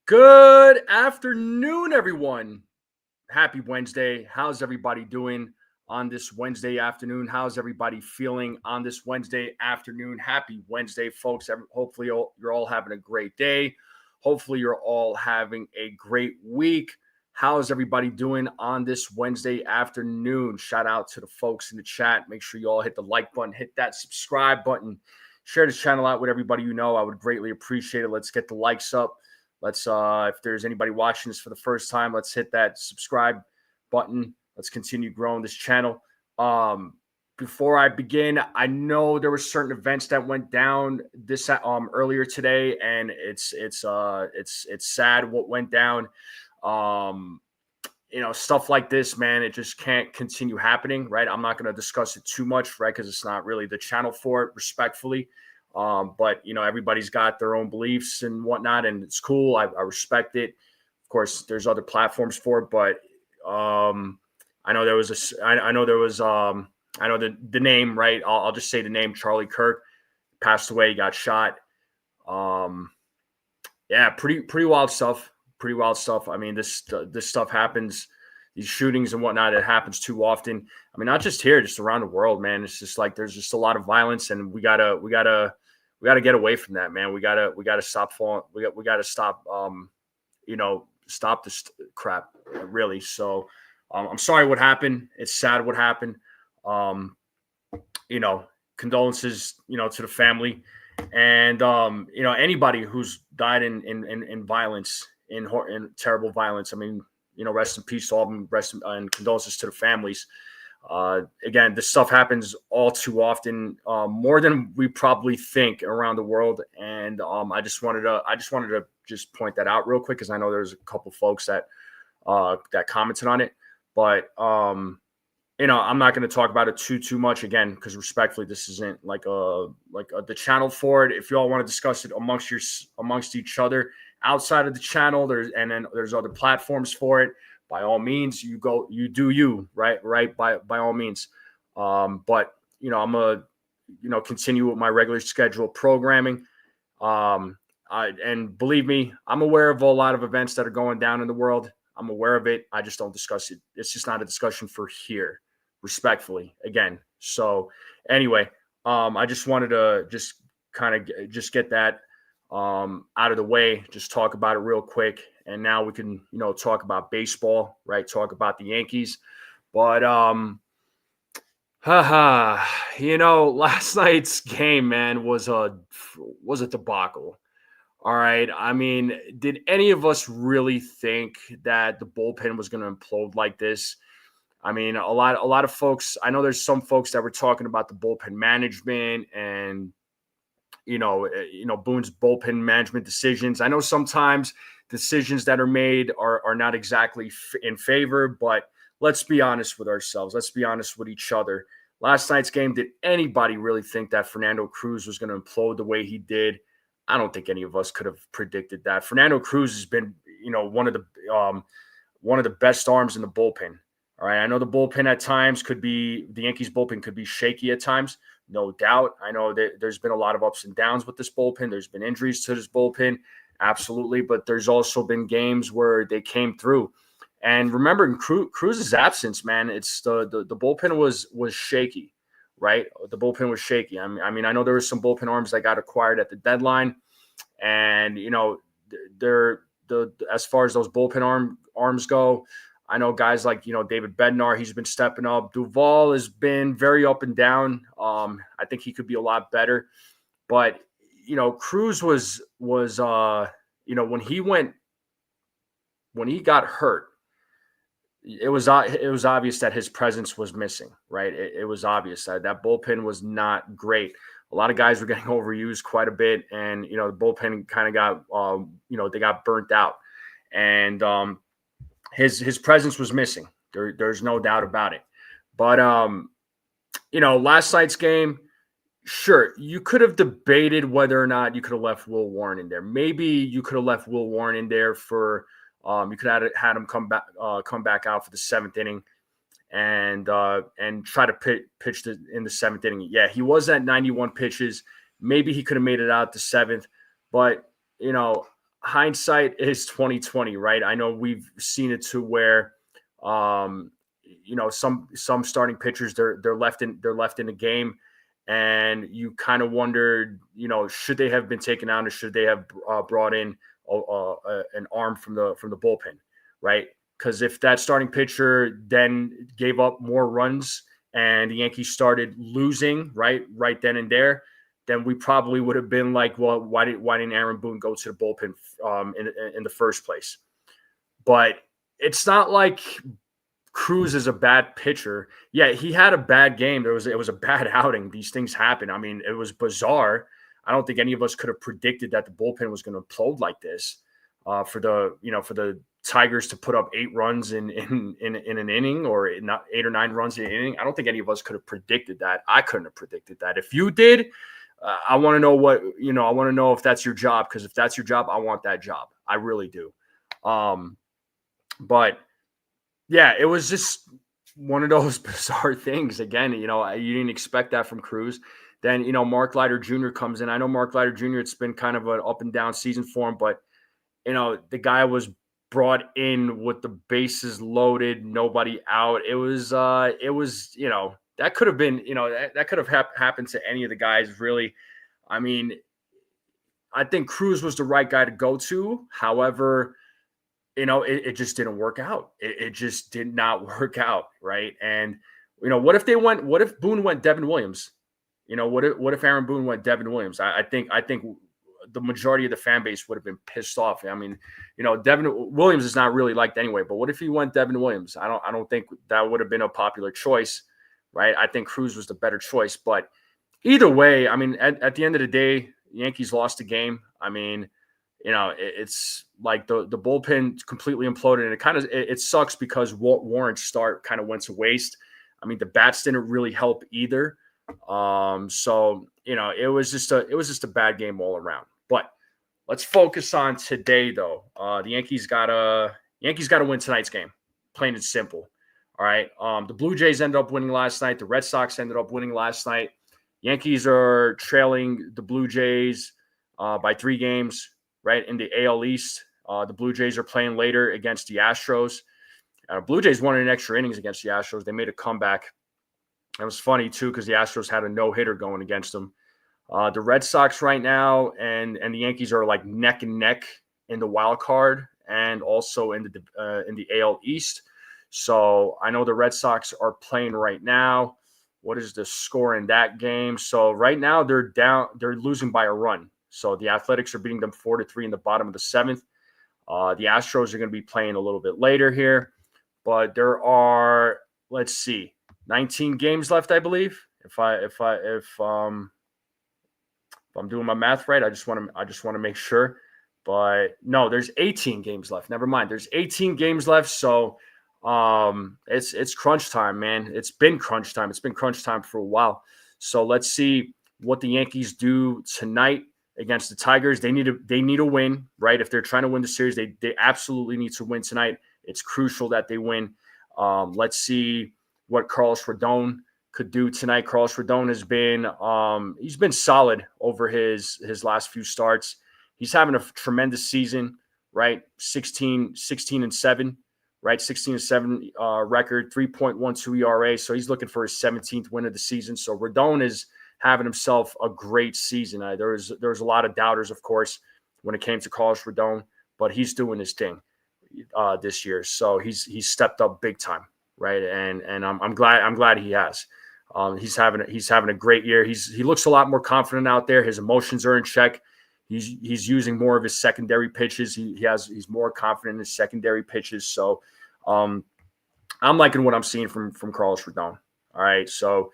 Good afternoon, everyone. Happy Wednesday. How's everybody doing on this Wednesday afternoon? How's everybody feeling on this Wednesday afternoon? Happy Wednesday, folks. Hopefully, you're all having a great day. Hopefully, you're all having a great week. How's everybody doing on this Wednesday afternoon? Shout out to the folks in the chat. Make sure you all hit the like button, hit that subscribe button, share this channel out with everybody you know. I would greatly appreciate it. Let's get the likes up. Let's if there's anybody watching this for the first time, let's hit that subscribe button. Let's continue growing this channel. Before I begin, I know there were certain events that went down this earlier today, and it's sad what went down. Stuff like this, man, it just can't continue happening, right? I'm not going to discuss it too much, right? Because it's not really the channel for it, respectfully. But everybody's got their own beliefs and whatnot, and it's cool. I respect it. Of course, there's other platforms for it, but I know there was I know the name, right? I'll just say the name. Charlie Kirk passed away. He got shot. Yeah, pretty wild stuff. Pretty wild stuff. I mean, this stuff happens. These shootings and whatnot, it happens too often. I mean, not just here, just around the world, man. It's just like there's just a lot of violence, and we gotta get away from that, man. We gotta stop falling. We gotta stop stop this crap, really. So I'm sorry what happened. It's sad what happened. Condolences, to the family, and anybody who's died in violence, in terrible violence. I mean, rest in peace to all of them. And condolences to the families. Again, this stuff happens all too often, more than we probably think around the world. And I just wanted to just point that out real quick, because I know there's a couple folks that commented on it. But I'm not going to talk about it too much, again, because respectfully, this isn't like the channel for it. If you all want to discuss it amongst each other outside of the channel, there's other platforms for it. By all means, you do you, right? By all means. But I'm gonna, continue with my regular schedule programming. And believe me, I'm aware of a lot of events that are going down in the world. I'm aware of it. I just don't discuss it. It's just not a discussion for here, respectfully, again. So anyway, I just wanted to just kind of just get that out of the way, just talk about it real quick. And now we can, talk about baseball, right? Talk about the Yankees. But, last night's game, man, was a debacle. All right. I mean, did any of us really think that the bullpen was going to implode like this? I mean, a lot of folks, I know there's some folks that were talking about the bullpen management and, Boone's bullpen management decisions. I know sometimes decisions that are made are not exactly in favor, but let's be honest with ourselves. Let's be honest with each other. Last night's game, did anybody really think that Fernando Cruz was going to implode the way he did? I don't think any of us could have predicted that. Fernando Cruz has been, one of the best arms in the bullpen. All right. I know the bullpen at times the Yankees bullpen could be shaky at times. No doubt. I know that there's been a lot of ups and downs with this bullpen. There's been injuries to this bullpen. Absolutely. But there's also been games where they came through. And remember, in Cruz's absence, man, it's the bullpen was shaky, right? The bullpen was shaky. I mean, I know there were some bullpen arms that got acquired at the deadline. And, as far as those bullpen arms go, I know guys like, David Bednar, he's been stepping up. Duvall has been very up and down. I think he could be a lot better. But, Cruz was when he got hurt, it was obvious that his presence was missing, right? It was obvious that bullpen was not great. A lot of guys were getting overused quite a bit, and the bullpen kind of got they got burnt out, and his presence was missing. There's no doubt about it. But last night's game, sure, you could have debated whether or not you could have left Will Warren in there. Maybe you could have left Will Warren in there for you could have had him come back out for the seventh inning and try to pitch in the seventh inning. Yeah, he was at 91 pitches. Maybe he could have made it out the seventh, but hindsight is 2020, right? I know we've seen it to where, some starting pitchers they're left in the game, and you kind of wondered, should they have been taken out or should they have brought in an arm from the bullpen, right? Because if that starting pitcher then gave up more runs and the Yankees started losing right then and there, then we probably would have been like, well, why didn't Aaron Boone go to the bullpen in the first place? But it's not like Cruz is a bad pitcher. Yeah, he had a bad game. It was a bad outing. These things happen. I mean, it was bizarre. I don't think any of us could have predicted that the bullpen was going to implode like this. For the Tigers to put up 8 runs in an inning, or not 8 or 9 runs in an inning. I don't think any of us could have predicted that. I couldn't have predicted that. If you did, I want to know I want to know if that's your job, because if that's your job, I want that job. I really do. But yeah, it was just one of those bizarre things. Again, you didn't expect that from Cruz. Then, Mark Leiter Jr. comes in. I know Mark Leiter Jr., it's been kind of an up and down season for him, but the guy was brought in with the bases loaded, nobody out. It was, that could have been, that could have happened to any of the guys, really. I mean, I think Cruz was the right guy to go to. However, it just didn't work out. It just did not work out, right? And, what if Boone went Devin Williams? What if Aaron Boone went Devin Williams? I think the majority of the fan base would have been pissed off. I mean, Devin Williams is not really liked anyway, but what if he went Devin Williams? I don't think that would have been a popular choice, right? I think Cruz was the better choice, but either way, I mean, at the end of the day, Yankees lost the game. I mean, it's like the bullpen completely imploded, and it sucks because Warren's start kind of went to waste. I mean, the bats didn't really help either. So it was just a bad game all around. But let's focus on today, though. The Yankees gotta win tonight's game, plain and simple. All right. The Blue Jays ended up winning last night. The Red Sox ended up winning last night. Yankees are trailing the Blue Jays by 3 games, right, in the AL East. The Blue Jays are playing later against the Astros. Blue Jays won in extra innings against the Astros. They made a comeback. It was funny, too, because the Astros had a no-hitter going against them. The Red Sox right now and the Yankees are like neck and neck in the wild card and also in the AL East. So I know the Red Sox are playing right now. What is the score in that game? So right now they're losing by a run. So the Athletics are beating them 4-3 in the bottom of the 7th. The Astros are going to be playing a little bit later here, but there are, let's see, 19 games left, I believe. If I'm doing my math right, I just want to make sure. But no, there's 18 games left. Never mind. There's 18 games left. So it's crunch time, man. It's been crunch time. It's been crunch time for a while. So let's see what the Yankees do tonight against the Tigers. They need a win, right? If they're trying to win the series, they absolutely need to win tonight. It's crucial that they win. Let's see what Carlos Rodon could do tonight. Carlos Rodon has been he's been solid over his last few starts. He's having a tremendous season, right? 16-7, right? 16-7 record, 3.12 ERA. So he's looking for his 17th win of the season. So Rodon is having himself a great season. There was a lot of doubters, of course, when it came to Carlos Rodon, but he's doing his thing this year. So he's stepped up big time, right? And I'm glad he has. He's having a great year. He looks a lot more confident out there. His emotions are in check. He's using more of his secondary pitches. He's more confident in his secondary pitches. So I'm liking what I'm seeing from Carlos Rodon. All right. So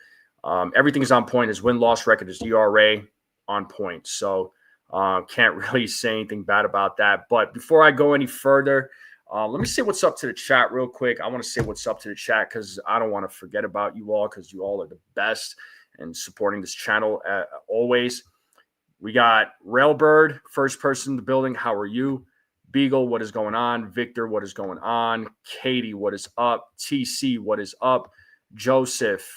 everything's on point. His win-loss record is ERA on point. So can't really say anything bad about that. But before I go any further, let me say what's up to the chat real quick. I want to say what's up to the chat because I don't want to forget about you all because you all are the best and supporting this channel always. We got Railbird, first person in the building. How are you? Beagle, what is going on? Victor, what is going on? Katie, what is up? TC, what is up? Joseph,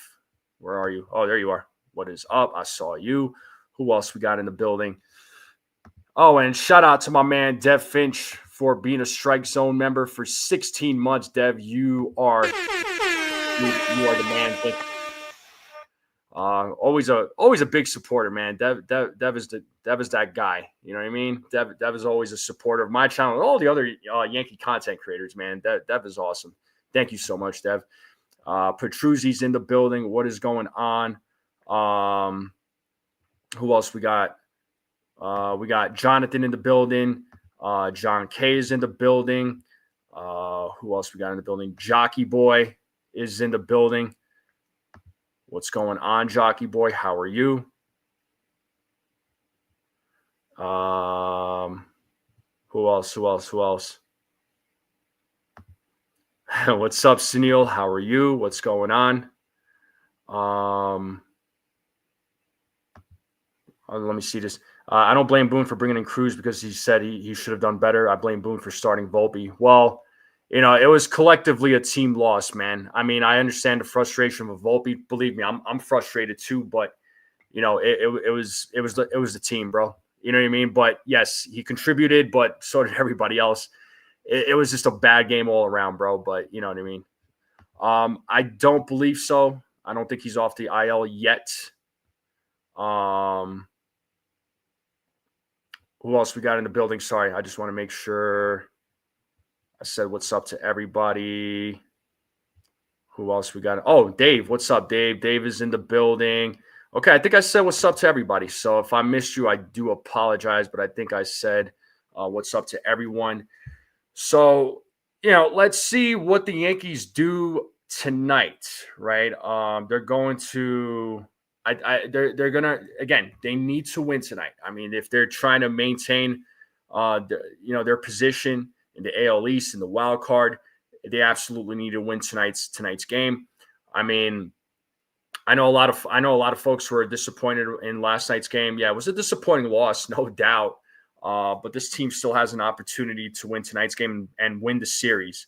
where are you? Oh, there you are. What is up? I saw you. Who else we got in the building? Oh, and shout out to my man Dev Finch for being a Strike Zone member for 16 months. Dev, you are the man. Always a big supporter, man. Dev is that guy. You know what I mean? Dev is always a supporter of my channel and all the other Yankee content creators, man. Dev is awesome. Thank you so much, Dev. Petruzzi's in the building. What is going on? Who else we got? We got Jonathan in the building. John K is in the building. Who else we got in the building? Jockey Boy is in the building. What's going on, Jockey Boy? How are you? Who else? What's up, Sunil? How are you? What's going on? Let me see this. I don't blame Boone for bringing in Cruz because he said he should have done better. I blame Boone for starting Volpe. Well, it was collectively a team loss, man. I mean, I understand the frustration of Volpe. Believe me, I'm frustrated too. But it was the team, bro. You know what I mean? But yes, he contributed, but so did everybody else. It was just a bad game all around, bro. But you know what I mean? I don't believe so. I don't think he's off the IL yet. Who else we got in the building? Sorry, I just want to make sure I said what's up to everybody. Who else we got? Oh, Dave. What's up, Dave? Dave is in the building. Okay, I think I said what's up to everybody. So if I missed you, I do apologize, but I think I said what's up to everyone. So, let's see what the Yankees do tonight, right? They're going to they're gonna, again, they need to win tonight. I mean, if they're trying to maintain their position in the AL East in the wild card, they absolutely need to win tonight's game. I mean, I know a lot of folks were disappointed in last night's game. Yeah, it was a disappointing loss, no doubt. But this team still has an opportunity to win tonight's game and win the series.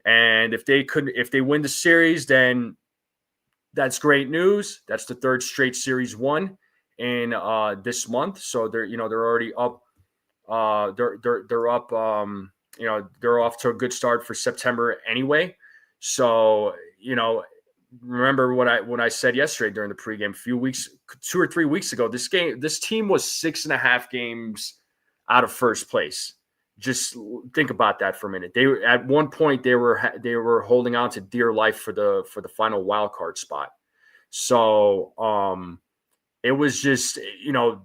And if they win the series, then that's great news. That's the third straight series won in this month. So they're already up. They're up. They're off to a good start for September anyway. So remember what I said yesterday during the pregame, 2 or 3 weeks ago. This team was 6.5 games out of first place. Just think about that for a minute. They at one point they were holding on to dear life for the final wild card spot. So it was just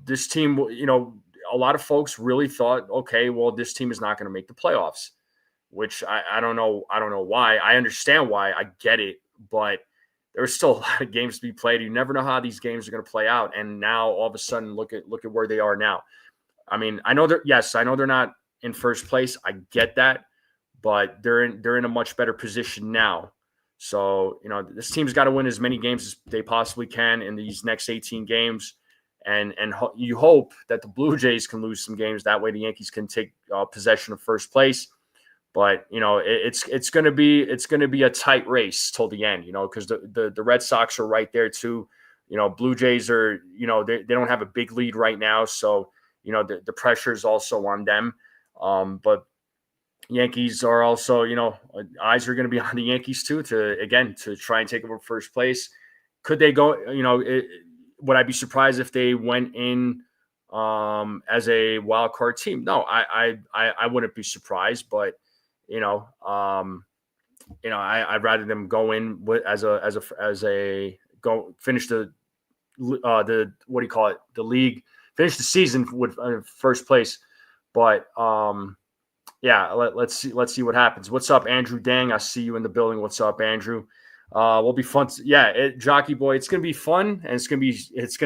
this team. A lot of folks really thought, okay, well, this team is not going to make the playoffs, which I don't know. I don't know why. I understand why. I get it, but there's still a lot of games to be played. You never know how these games are going to play out. And now all of a sudden, look at where they are now. I mean, I know they're not in first place. I get that, but they're in a much better position now. So, this team's got to win as many games as they possibly can in these next 18 games. And you hope that the Blue Jays can lose some games. That way the Yankees can take possession of first place. But, it's going to be a tight race till the end, because the Red Sox are right there too. Blue Jays are, they don't have a big lead right now. So, the pressure is also on them. But Yankees are also, eyes are going to be on the Yankees too, to try and take over first place. Could they go, would I be surprised if they went in as a wild card team? No, I wouldn't be surprised, but I'd rather them go in as a go finish the what do you call it? The league, finish the season with first place. But yeah, let's see what happens. What's up, Andrew Dang? I see you in the building. What's up, Andrew? Will be fun. Jockey Boy, it's gonna be fun and it's gonna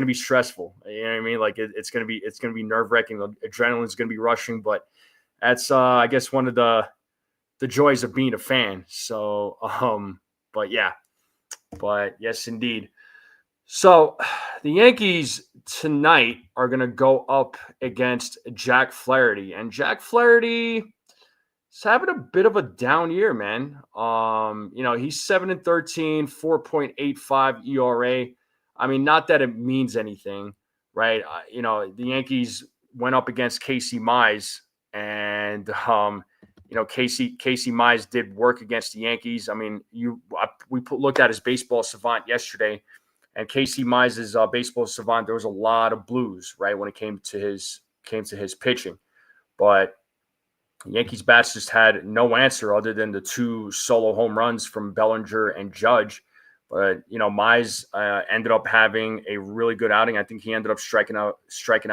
be stressful. You know what I mean? Like it's gonna be nerve wracking. The adrenaline's gonna be rushing, but that's I guess one of the joys of being a fan. So but yes, indeed. So the Yankees tonight are gonna go up against Jack Flaherty, and Jack Flaherty is having a bit of a down year, man. He's 7-13, 4.85 ERA. I mean, not that it means anything, right? The Yankees went up against Casey Mize, and Casey Mize did work against the Yankees. I mean, looked at his baseball savant yesterday, and Casey Mize's baseball savant. There was a lot of blues, right, when it came to his pitching, but Yankees bats just had no answer other than the 2 solo home runs from Bellinger and Judge. But Mize ended up having a really good outing. I think he ended up striking out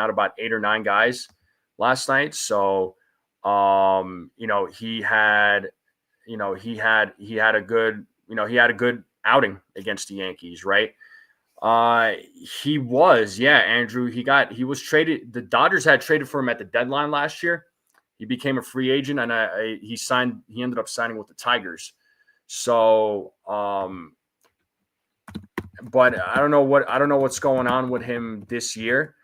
about 8 or 9 guys last night. So, he had a good outing against the Yankees, right? He was, Andrew. He was traded. The Dodgers had traded for him at the deadline last year. He became a free agent, and he ended up signing with the Tigers. So, but I don't know what's going on with him this year.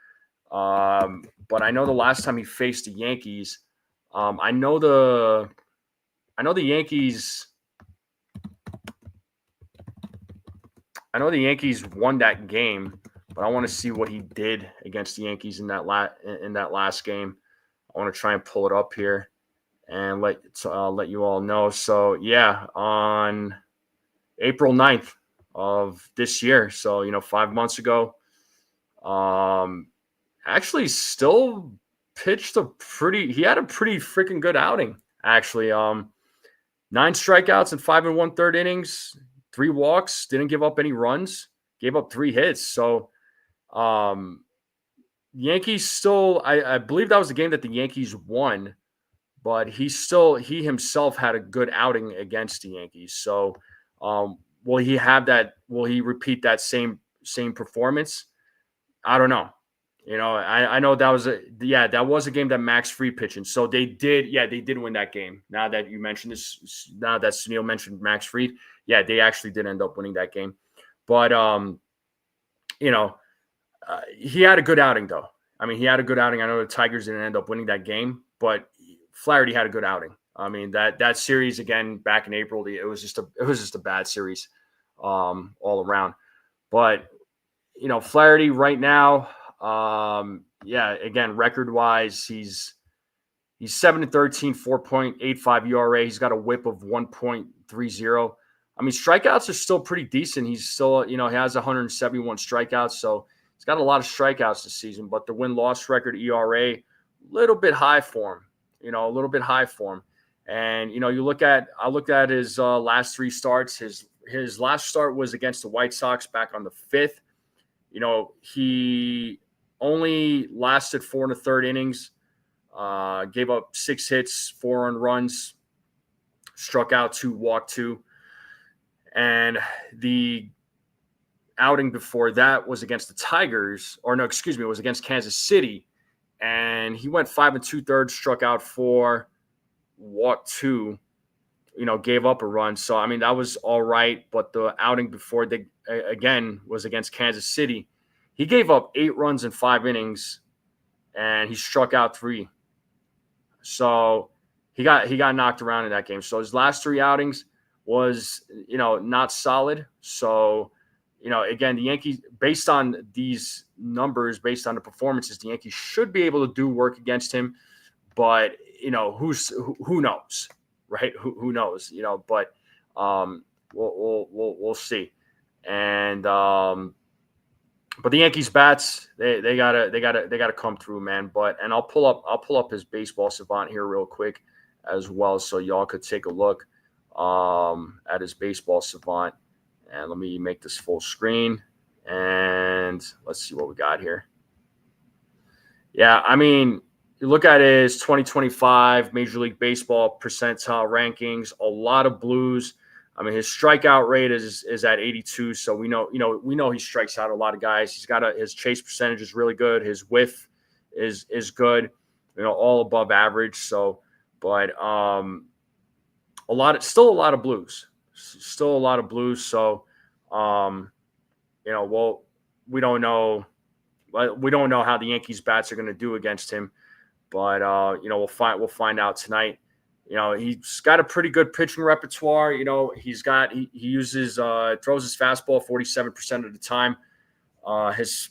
But I know the last time he faced the Yankees, I know the Yankees. I know the Yankees won that game, but I want to see what he did against the Yankees in that last game. I want to try and pull it up here and let you all know. So, on April 9th of this year, so 5 months ago, actually still pitched he had a pretty freaking good outing, actually. 9 strikeouts in 5 1/3 innings, 3 walks, didn't give up any runs, gave up 3 hits. So, Yankees still, I believe that was the game that the Yankees won, but he himself had a good outing against the Yankees. So, will he have that? Will he repeat that same performance? I don't know. I know that was a game that Max Fried pitched in. So they did win that game. Now that you mentioned this, now that Snell mentioned Max Fried, they actually did end up winning that game. But he had a good outing though. I mean, he had a good outing. I know the Tigers didn't end up winning that game, but Flaherty had a good outing. I mean, that series again back in April, it was just a bad series all around. But Flaherty right now, again, record-wise, he's 7-13, 4.85 ERA. He's got a WHIP of 1.30. I mean, strikeouts are still pretty decent. He's still, he has 171 strikeouts, so he's got a lot of strikeouts this season. But the win-loss record ERA, a little bit high for him. And I looked at his last 3 starts. His last start was against the White Sox back on the 5th. He only lasted 4 1/3 innings, gave up 6 hits, 4 earned runs, struck out 2, walked 2. And the outing before that was against the Tigers, it was against Kansas City. And he went 5 2/3, struck out 4, walked 2, gave up a run. So, I mean, that was all right. But the outing before again was against Kansas City. He gave up 8 runs in 5 innings, and he struck out 3. So he got knocked around in that game. So his last 3 outings was, not solid. So, again, the Yankees, based on these numbers, based on the performances, the Yankees should be able to do work against him. But, who knows, right? Who knows, but we'll see. And but the Yankees bats, they gotta come through, man. And I'll pull up his baseball savant here real quick as well, so y'all could take a look at his baseball savant. And let me make this full screen, and let's see what we got here. Yeah, I mean, you look at his 2025 Major League Baseball percentile rankings, a lot of blues. I mean, his strikeout rate is at 82, so we know he strikes out a lot of guys. He's got his chase percentage is really good. His whiff is good, all above average. So, but still a lot of blues. So, we don't know how the Yankees bats are going to do against him, but we'll find out tonight. He's got a pretty good pitching repertoire. He uses throws his fastball 47% of the time. His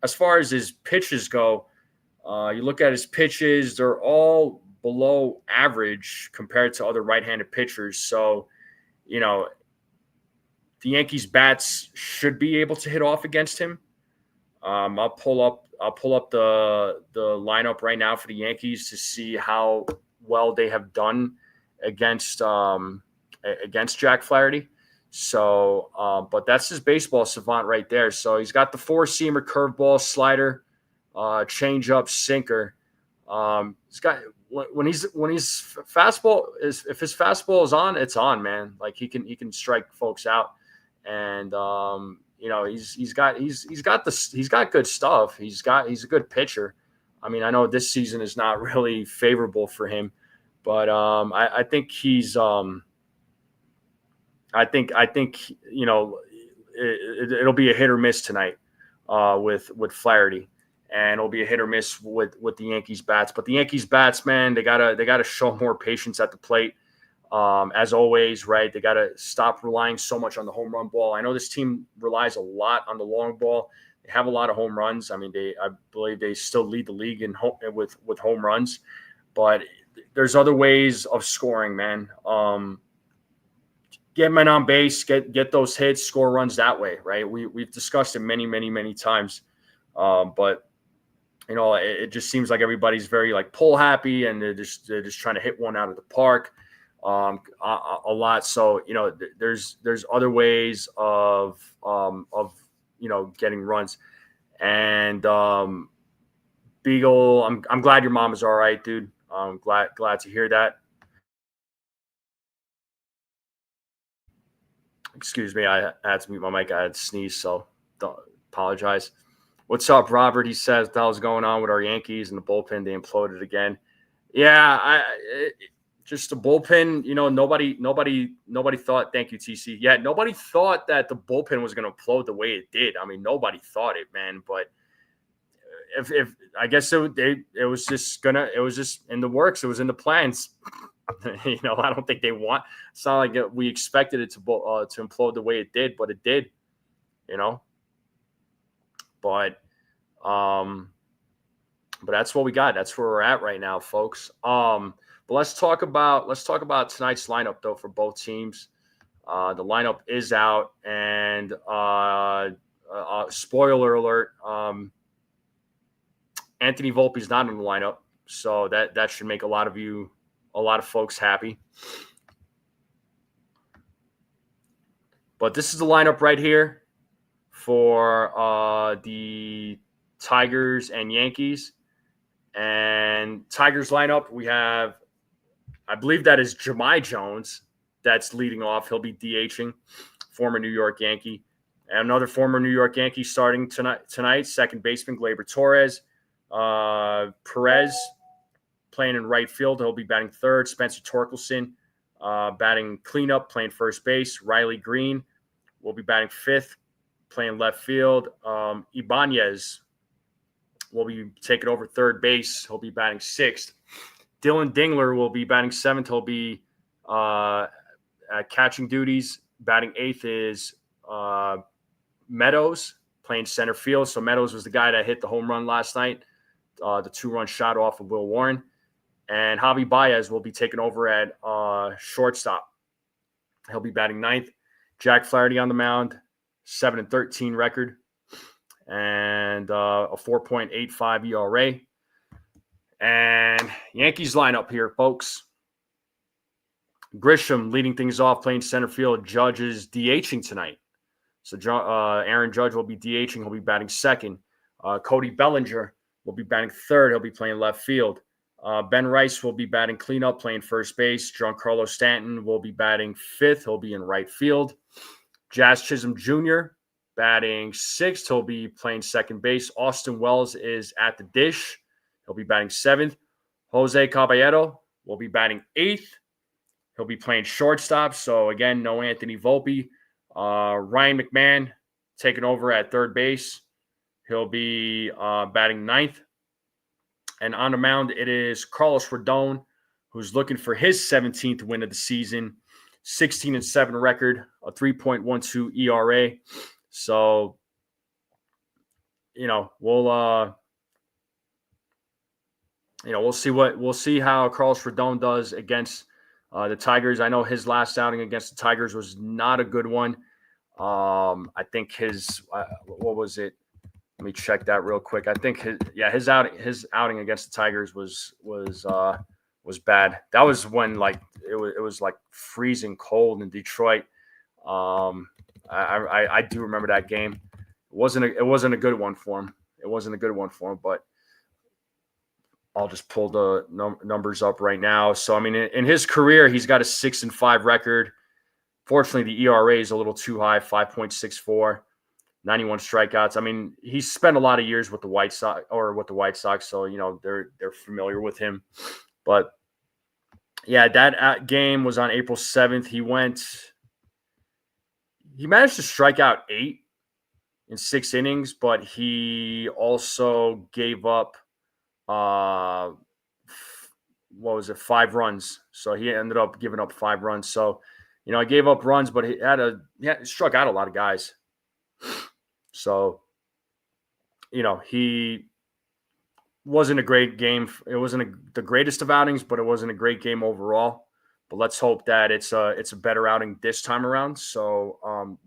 as far as his pitches go, You look at his pitches; they're all below average compared to other right-handed pitchers. So, you know, the Yankees bats should be able to hit off against him. I'll pull up the lineup right now for the Yankees to see how well they have done against Jack Flaherty. So, but that's his baseball savant right there. So he's got the four-seamer, curveball, slider, changeup, sinker. He's got when he's fastball is if his fastball is on, it's on, man. Like he can strike folks out, and he's got good stuff. He's a good pitcher. I mean, I know this season is not really favorable for him, but I think he's I think it'll be a hit or miss tonight with Flaherty, and it'll be a hit or miss with the Yankees bats. But the Yankees bats, man, they gotta show more patience at the plate. As always, right? They gotta stop relying so much on the home run ball. I know this team relies a lot on the long ball. They have a lot of home runs. I mean, I believe they still lead the league with home runs, but there's other ways of scoring, man. Get men on base, get those hits, score runs that way, right? We've discussed it many times, but it just seems like everybody's very like pull happy, and they're just trying to hit one out of the park a lot. So there's other ways of getting runs, and Beagle, I'm glad your mom is all right, dude. I'm glad to hear that. Excuse me, I had to mute my mic. I had to sneeze, so don't apologize. What's up, Robert? He says, what the hell's going on with our Yankees and the bullpen? They imploded again. Yeah, just the bullpen. Nobody thought. Thank you, TC. Yeah, nobody thought that the bullpen was going to implode the way it did. I mean, nobody thought it, man. But if I guess it was just in the works. It was in the plans. I don't think they want. It's not like we expected it to implode the way it did, but it did. But that's what we got. That's where we're at right now, folks. But let's talk about tonight's lineup though for both teams. The lineup is out, and spoiler alert: Anthony Volpe's not in the lineup, so that should make a lot of folks happy. But this is the lineup right here for the Tigers and Yankees. And Tigers lineup, we have, I believe that is Jahmai Jones that's leading off. He'll be DHing, former New York Yankee. And another former New York Yankee starting tonight, second baseman Gleyber Torres. Perez playing in right field. He'll be batting third. Spencer Torkelson batting cleanup, playing first base. Riley Green will be batting fifth, playing left field. Ibanez will be taking over third base. He'll be batting sixth. Dylan Dingler will be batting seventh. He'll be at catching duties. Batting eighth is Meadows, playing center field. So Meadows was the guy that hit the home run last night, the 2-run shot off of Will Warren. And Javi Baez will be taking over at shortstop. He'll be batting ninth. Jack Flaherty on the mound, 7-13 record, and a 4.85 ERA. And Yankees lineup here, folks. Grisham leading things off, playing center field. Judge is DHing tonight. So Aaron Judge will be DHing. He'll be batting second. Cody Bellinger will be batting third. He'll be playing left field. Ben Rice will be batting cleanup, playing first base. Giancarlo Stanton will be batting fifth. He'll be in right field. Jazz Chisholm Jr. batting sixth. He'll be playing second base. Austin Wells is at the dish. He'll be batting seventh. Jose Caballero will be batting eighth. He'll be playing shortstop. So, again, no Anthony Volpe. Ryan McMahon taking over at third base. He'll be batting ninth. And on the mound, it is Carlos Rodon, who's looking for his 17th win of the season, 16-7 record, a 3.12 ERA. So, we'll we'll see how Carlos Rodon does against the Tigers. I know his last outing against the Tigers was not a good one. I think his what was it? Let me check that real quick. I think his outing against the Tigers was bad. That was when it was like freezing cold in Detroit. I do remember that game. It wasn't a good one for him. But I'll just pull the numbers up right now. So I mean, in his career, he's got a 6-5 record. Fortunately, the ERA is a little too high, 5.64, 91 strikeouts. I mean, he's spent a lot of years with the White Sox, so they're familiar with him. But yeah, that game was on April 7th. He managed to strike out 8 in 6 innings, but he also gave up 5 runs. So he ended up giving up 5 runs. So, he gave up runs, but he struck out a lot of guys. So, he wasn't a great game. It wasn't the greatest of outings, but it wasn't a great game overall. But let's hope that it's a better outing this time around. So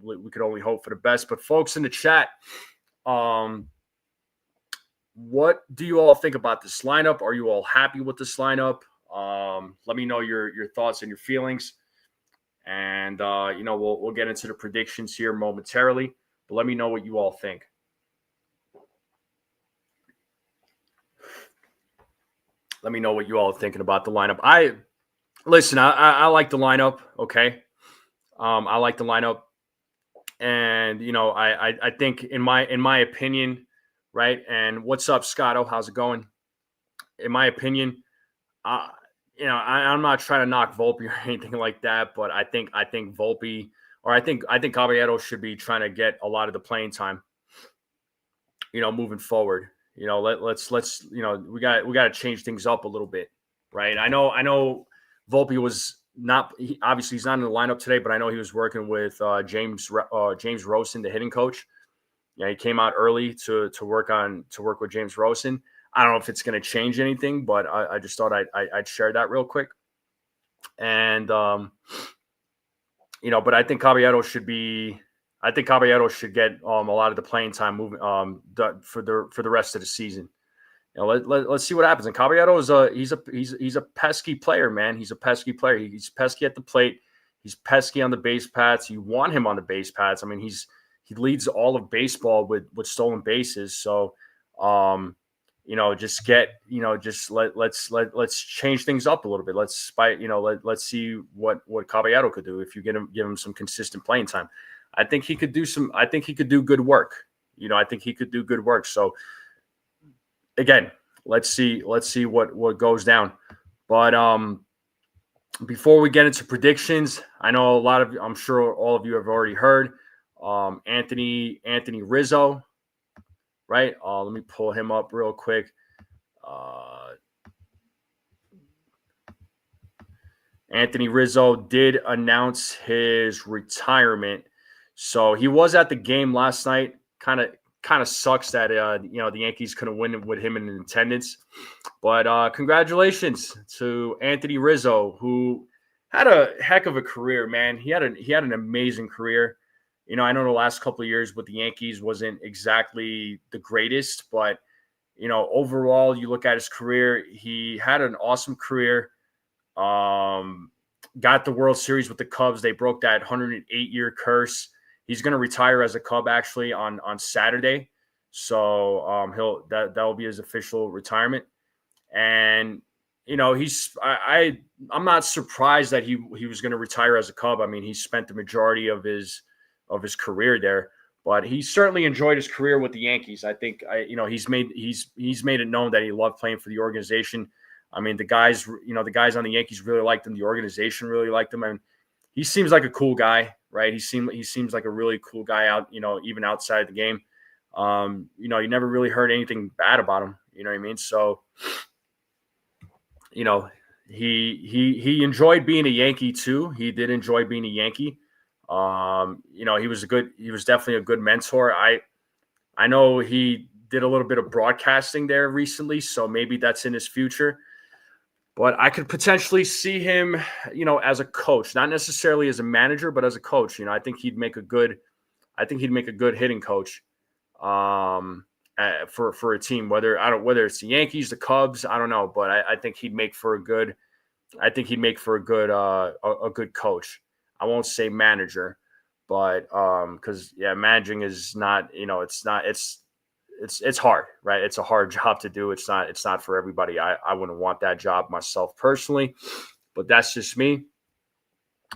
we could only hope for the best. But folks in the chat, what do you all think about this lineup? Are you all happy with this lineup? Let me know your thoughts and your feelings. And we'll get into the predictions here momentarily. But let me know what you all think. Let me know what you all are thinking about the lineup. I like the lineup. Okay. I like the lineup. And, I think in my opinion, right. And what's up, Scotto? How's it going? In my opinion, I'm not trying to knock Volpe or anything like that, but I think Volpe, or I think Caballero should be trying to get a lot of the playing time, moving forward. Let's we got to change things up a little bit, right? I know Volpe was not, obviously he's not in the lineup today, but I know he was working with James Rosen, the hitting coach. Yeah, he came out early to work with James Rosen. I don't know if it's going to change anything, but I just thought I'd share that real quick. And but I think Caballero should get a lot of the playing time moving for the rest of the season. Let's see what happens. And Caballero he's a pesky player, man. He's a pesky player. He's pesky at the plate. He's pesky on the base paths. You want him on the base paths. I mean, he leads all of baseball with stolen bases. So let's change things up a little bit. Let's see what Caballero could do if you give him some consistent playing time. I think he could do good work. I think he could do good work. So again, let's see what goes down. But before we get into predictions, I know I'm sure all of you have already heard Anthony Rizzo, right? Let me pull him up real quick. Anthony Rizzo did announce his retirement. So he was at the game last night. Kind of sucks that the Yankees couldn't win with him in attendance. But congratulations to Anthony Rizzo, who had a heck of a career, man. He had an amazing career. I know the last couple of years with the Yankees wasn't exactly the greatest, but overall, you look at his career, he had an awesome career. Got the World Series with the Cubs. They broke that 108-year curse. He's going to retire as a Cub actually on Saturday. So that'll be his official retirement. And I'm not surprised that he was going to retire as a Cub. I mean, he spent the majority of his career there, but he certainly enjoyed his career with the Yankees. I think he's made it known that he loved playing for the organization. I mean, the guys on the Yankees really liked him. The organization really liked him. And he seems like a cool guy, right? He seems like a really cool guy out, even outside the game. You never really heard anything bad about him. You know what I mean? So, he enjoyed being a Yankee too. He did enjoy being a Yankee. He was definitely a good mentor. I know he did a little bit of broadcasting there recently, so maybe that's in his future. But I could potentially see him, as a coach, not necessarily as a manager, but as a coach. I think he'd make a good hitting coach for a team. Whether it's the Yankees, the Cubs, I don't know, but I think he'd make for a good. I think he'd make for a good coach. I won't say manager, but because managing is not, it's hard, right? It's a hard job to do. It's not for everybody. I wouldn't want that job myself personally, but that's just me.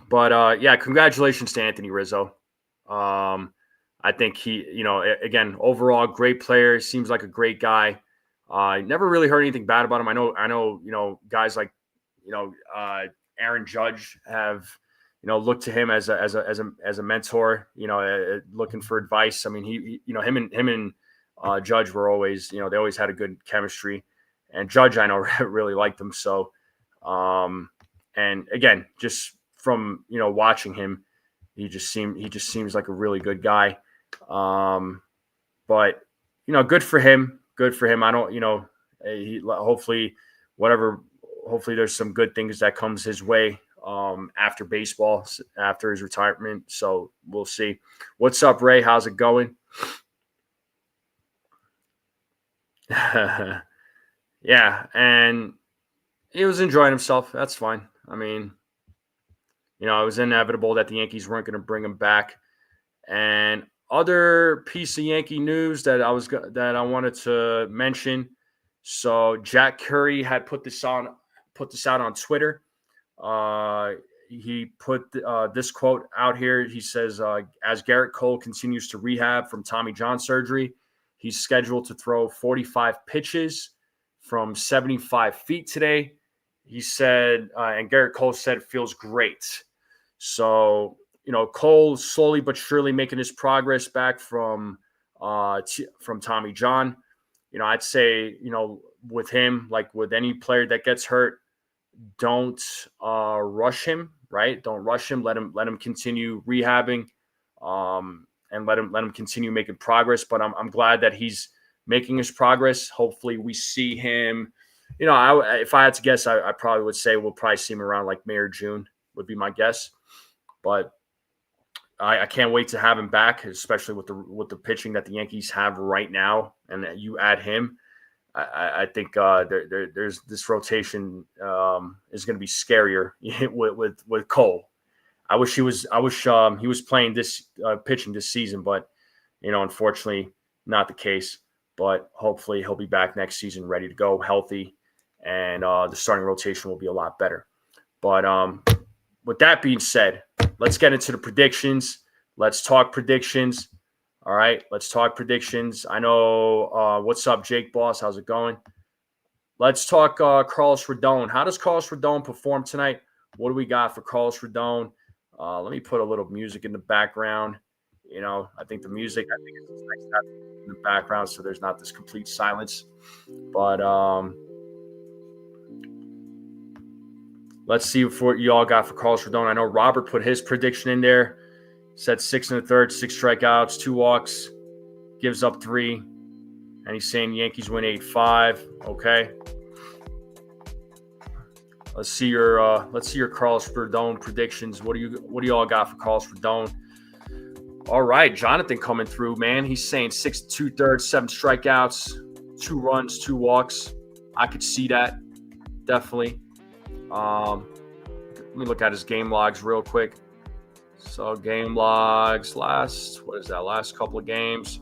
But congratulations to Anthony Rizzo. I think he, again, overall great player. Seems like a great guy. I never really heard anything bad about him. I know, guys like, Aaron Judge have, looked to him as a mentor, looking for advice. I mean, he him and Judge were always, they always had a good chemistry, and Judge, I know, really liked him. So, and again, just from, watching him, he just seems like a really good guy. But, good for him. I don't, hopefully there's some good things that comes his way after baseball, after his retirement. So we'll see. What's up, Ray? How's it going? Yeah, and he was enjoying himself. That's fine. I mean, it was inevitable that the Yankees weren't going to bring him back. And other piece of Yankee news that I wanted to mention. So Jack Curry had put this out on Twitter. He put this quote out here. He says, as Garrett Cole continues to rehab from Tommy John surgery, he's scheduled to throw 45 pitches from 75 feet today. He said, and Garrett Cole said it feels great. So, Cole slowly but surely making his progress back from Tommy John. I'd say, with him, like with any player that gets hurt, don't rush him, right? Don't rush him. Let him continue rehabbing, and let him continue making progress. But I'm glad that he's making his progress. Hopefully, we see him. If I had to guess, I probably would say we'll probably see him around like May or June would be my guess. But I can't wait to have him back, especially with the pitching that the Yankees have right now, and you add him. I think there's this rotation is going to be scarier with Cole. I wish he was playing this pitching this season, but unfortunately not the case. But hopefully he'll be back next season, ready to go, healthy, and the starting rotation will be a lot better. But with that being said, let's get into the predictions. Let's talk predictions. All right, let's talk predictions. I know what's up, Jake Boss. How's it going? Let's talk Carlos Rodon. How does Carlos Rodon perform tonight? What do we got for Carlos Rodon? Let me put a little music in the background. I think it's nice to have in the background so there's not this complete silence. But let's see what you all got for Carlos Rodon. I know Robert put his prediction in there. Said 6 1/3, 6 strikeouts, 2 walks, gives up 3, and he's saying Yankees win 8-5. Okay. Let's see your Carlos Rodon predictions. What do you all got for Carlos Rodon? All right, Jonathan coming through, man. He's saying 6 2/3, 7 strikeouts, 2 runs, 2 walks. I could see that, definitely. Let me look at his game logs real quick. So game logs last couple of games.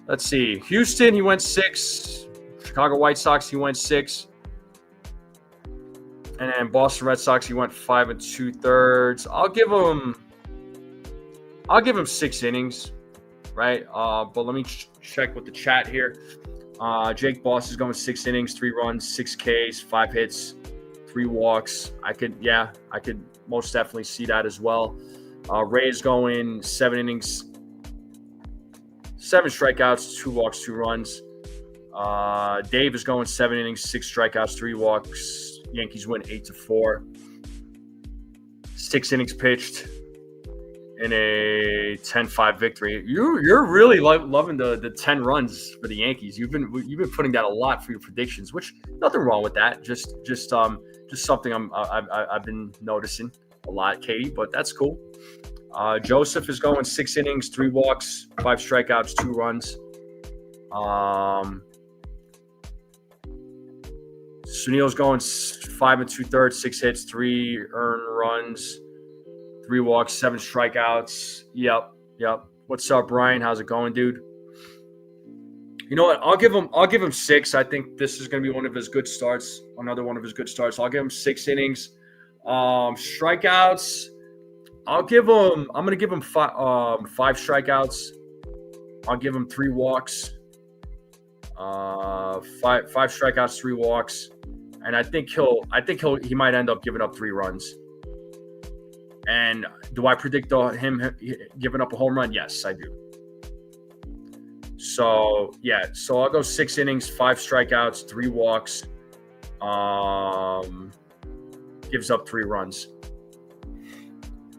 Let's see. Houston, he went 6. Chicago White Sox, he went 6. And then Boston Red Sox, he went 5 2/3. I'll give him 6 innings, right? But let me check with the chat here. Jake Boss is going 6 innings, 3 runs, 6 Ks, 5 hits, 3 walks. I could most definitely see that as well. Ray is going 7 innings, 7 strikeouts, 2 walks, 2 runs. Dave is going 7 innings, 6 strikeouts, 3 walks. Yankees win 8-4. 6 innings pitched, in a 10-5 victory. You're really loving the 10 runs for the Yankees. You've been putting down a lot for your predictions, which nothing wrong with that. Just something I've been noticing a lot, Katie. But that's cool. Joseph is going 6 innings, 3 walks, 5 strikeouts, 2 runs. Sunil's going 5 2/3, 6 hits, 3 earned runs, 3 walks, 7 strikeouts. Yep. What's up, Brian? How's it going, dude? You know what? I'll give him 6. I think this is going to be one of his good starts. Another one of his good starts. I'll give him 6 innings. Strikeouts. I'm going to give him 5 strikeouts. I'll give him 3 walks. 5 strikeouts, 3 walks. And I think he might end up giving up 3 runs. And do I predict him giving up a home run? Yes, I do. So I'll go 6 innings, 5 strikeouts, 3 walks. Gives up 3 runs.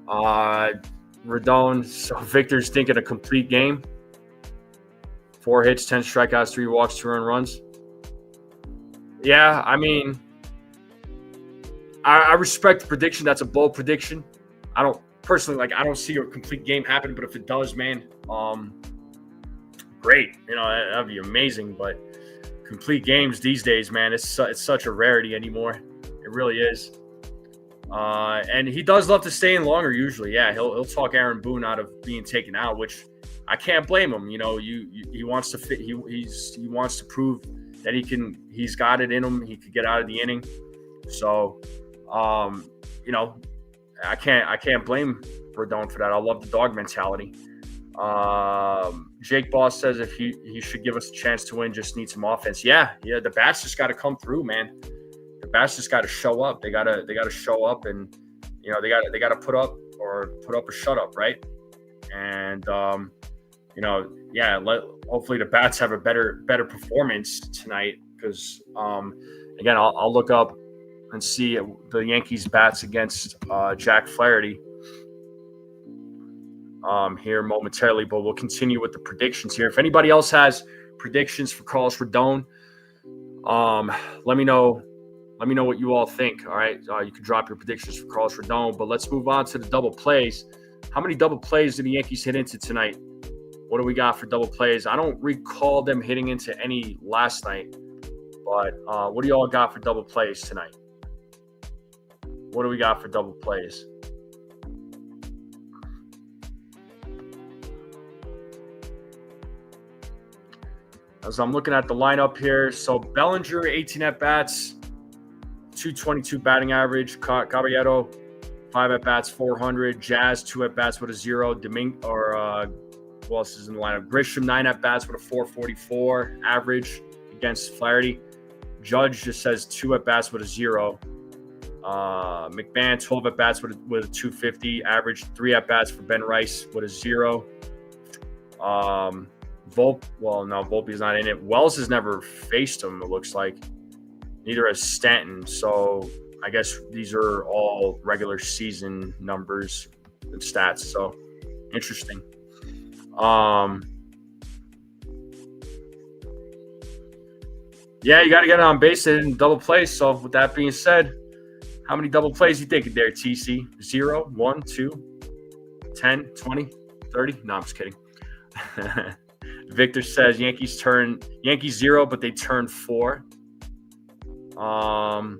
Rodon. So Victor's thinking a complete game. 4 hits, 10 strikeouts, 3 walks, 2 earned runs. Yeah, I mean, I respect the prediction. That's a bold prediction. I don't see a complete game happen, but if it does, man, great. That'd be amazing. But complete games these days, man, it's such a rarity anymore. It really is. And he does love to stay in longer usually. Yeah, he'll talk Aaron Boone out of being taken out, which I can't blame him. He wants to fit. He wants to prove that he's got it in him. He could get out of the inning. So, I can't blame Rodon for that. I love the dog mentality. Jake Boss says if he should give us a chance to win, just need some offense. Yeah. The bats just got to come through, man. The bats just got to show up. They got to show up, and they got to put up or shut up, right? And hopefully the bats have a better performance tonight, because again, I'll look up and see the Yankees bats against Jack Flaherty here momentarily, but we'll continue with the predictions here. If anybody else has predictions for Carlos Rodon, let me know what you all think. All right, you can drop your predictions for Carlos Rodon, but let's move on to the double plays. How many double plays did the Yankees hit into tonight? What do we got for double plays? I don't recall them hitting into any last night, but what do you all got for double plays tonight? What do we got for double plays? As I'm looking at the lineup here, so Bellinger, 18 at-bats, 222 batting average. Caballero, 5 at-bats, 400. Jazz, 2 at-bats with a 0. Who else is in the lineup? Grisham, 9 at-bats with a 444 average against Flaherty. Judge just says 2 at-bats with a 0. McMahon, 12 at-bats with a 250 average. 3 at-bats for Ben Rice with a 0. Volpe's not in it. Wells has never faced him, it looks like. Neither has Stanton. So I guess these are all regular season numbers and stats. So interesting. You got to get it on base and double plays. So with that being said, how many double plays you thinking there, TC? 0, 1, 2, 10, 20, 30? No, I'm just kidding. Victor says Yankees 0, but they turn 4. I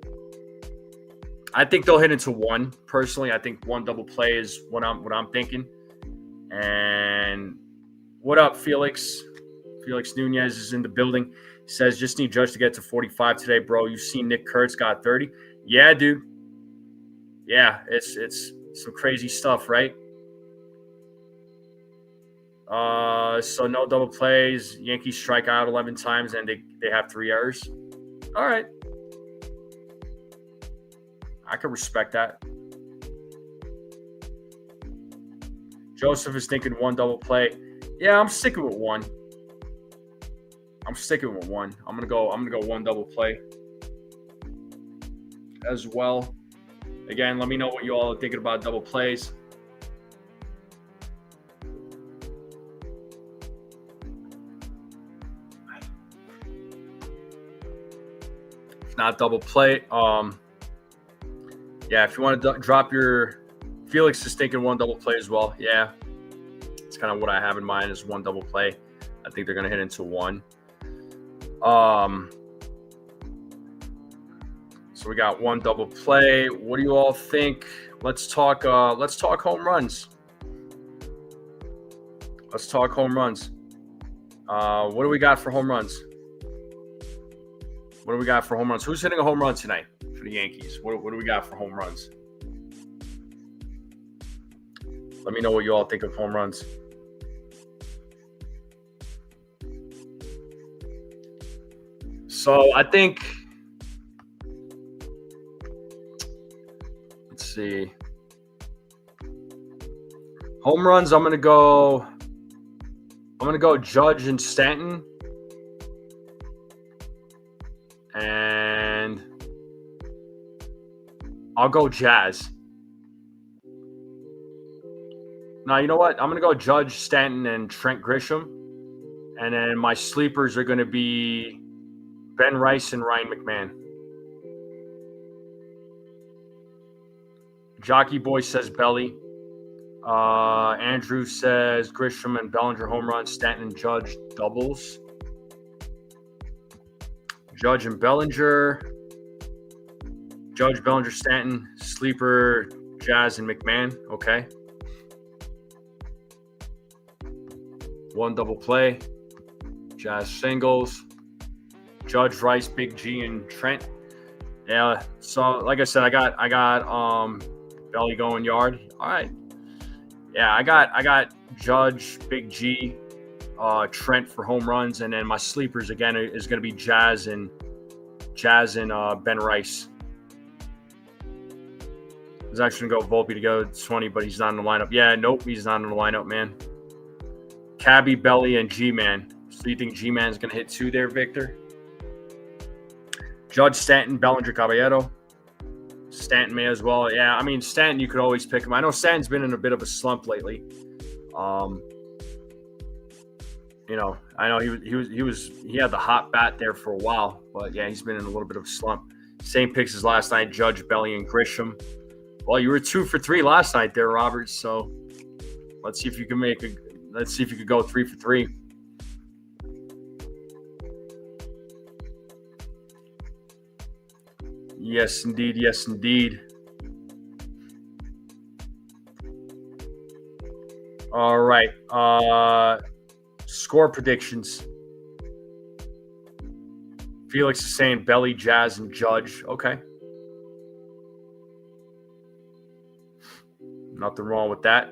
think they'll hit into 1. Personally, I think 1 double play is what I'm thinking. And what up, Felix? Felix Nunez is in the building. He says, just need Judge to get to 45 today, bro. You've seen Nick Kurtz got 30. Yeah, dude. Yeah, it's some crazy stuff, right? So no double plays. Yankees strike out 11 times and they have 3 errors. All right. I can respect that. Joseph is thinking 1 double play. Yeah, I'm sticking with 1. I'm gonna go 1 double play as well. Again, let me know what you all are thinking about double plays. not double play. Yeah, if you want to drop your Felix is thinking one double play as well. Yeah, it's kind of what I have in mind is one double play. I think they're going to hit into one. So we got one double play. What do you all think? Let's talk home runs. Let's talk home runs. What do we got for home runs? What do we got for home runs? Who's hitting a home run tonight for the Yankees? What do we got for home runs? Let me know what you all think of home runs. So I think, let's see. Home runs, I'm gonna go Judge and Stanton. And I'll go Jazz. Now, you know what? I'm going to go Judge, Stanton, and Trent Grisham. And then my sleepers are going to be Ben Rice and Ryan McMahon. Jockey Boy says Belly. Andrew says Grisham and Bellinger home runs. Stanton and Judge doubles. Judge and Bellinger. Judge, Bellinger, Stanton. Sleeper, Jazz, and McMahon. Okay. One double play. Jazz singles. Judge, Rice, Big G, and Trent. Yeah. So, like I said, I got Belly going yard. All right. Yeah, I got Judge, Big G, Trent for home runs, and then my sleepers again is going to be Jazz and Ben Rice. I was actually going to go Volpe to go 20, but he's not in the lineup. Yeah, nope, he's not in the lineup, man. Cabby, Belly, and G-Man. So you think G-Man's going to hit 2 there, Victor? Judge, Stanton, Bellinger, Caballero. Stanton may as well. Yeah, I mean, Stanton, you could always pick him. I know Stanton's been in a bit of a slump lately. I know he had the hot bat there for a while, but yeah, he's been in a little bit of a slump. Same picks as last night, Judge, Belly, and Grisham. Well, you were 2 for 3 last night there, Robert. So let's see if you can go 3 for 3. Yes, indeed. Yes, indeed. All right. Score predictions. Felix is saying Belly, Jazz, and Judge. Okay. Nothing wrong with that.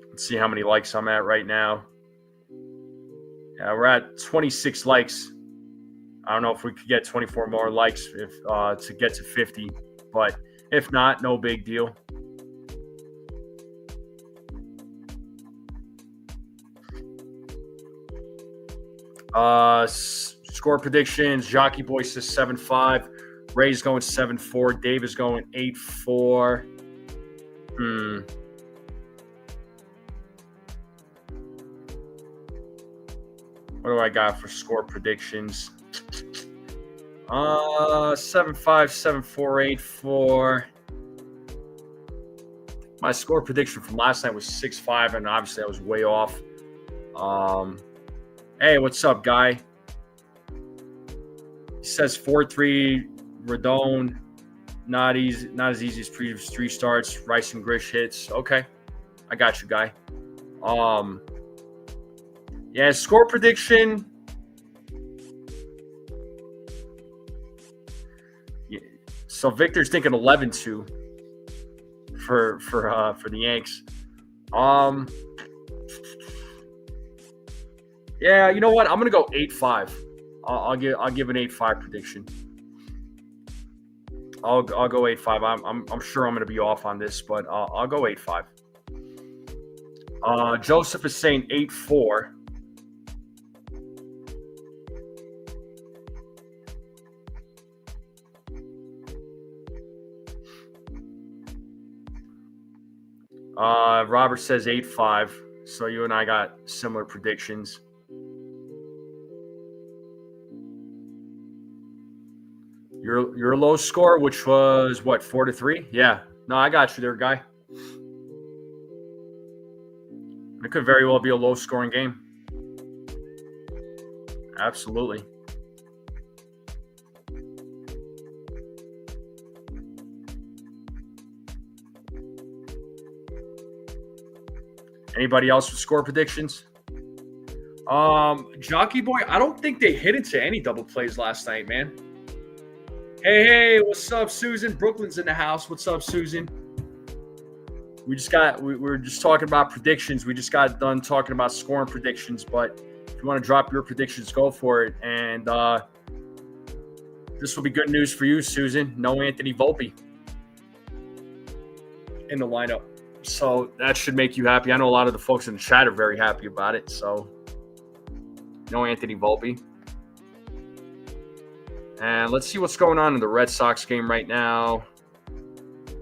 Let's see how many likes I'm at right now. Yeah, we're at 26 likes. I don't know if we could get 24 more likes to get to 50, but if not, no big deal. Score predictions. Jockey Boy says 7-5. Ray's going 7-4. Dave is going 8-4. What do I got for score predictions? 7-5, 7-4, 8-4. My score prediction from last night was 6-5, and obviously I was way off. Hey, what's up, guy? He says 4-3, Rodon. Not as easy as previous 3 starts. Rice and Grish hits. Okay, I got you, guy. Yeah, score prediction. Yeah. So Victor's thinking 11-2 for the Yanks. Yeah, you know what? I'm gonna go 8-5. I'll give an 8-5 prediction. I'll go 8-5. I'm sure I'm gonna be off on this, but I'll go 8-5. Joseph is saying 8-4. Robert says 8-5. So you and I got similar predictions. Your low score, which was what, 4-3? Yeah. No, I got you there, guy. It could very well be a low scoring game. Absolutely. Anybody else with score predictions? Jockey Boy, I don't think they hit into any double plays last night, man. Hey, what's up, Susan? Brooklyn's in the house. What's up, Susan? We're just talking about predictions. We just got done talking about scoring predictions, but if you want to drop your predictions, go for it. And this will be good news for you, Susan. No Anthony Volpe in the lineup. So that should make you happy. I know a lot of the folks in the chat are very happy about it. So no Anthony Volpe. And let's see what's going on in the Red Sox game right now.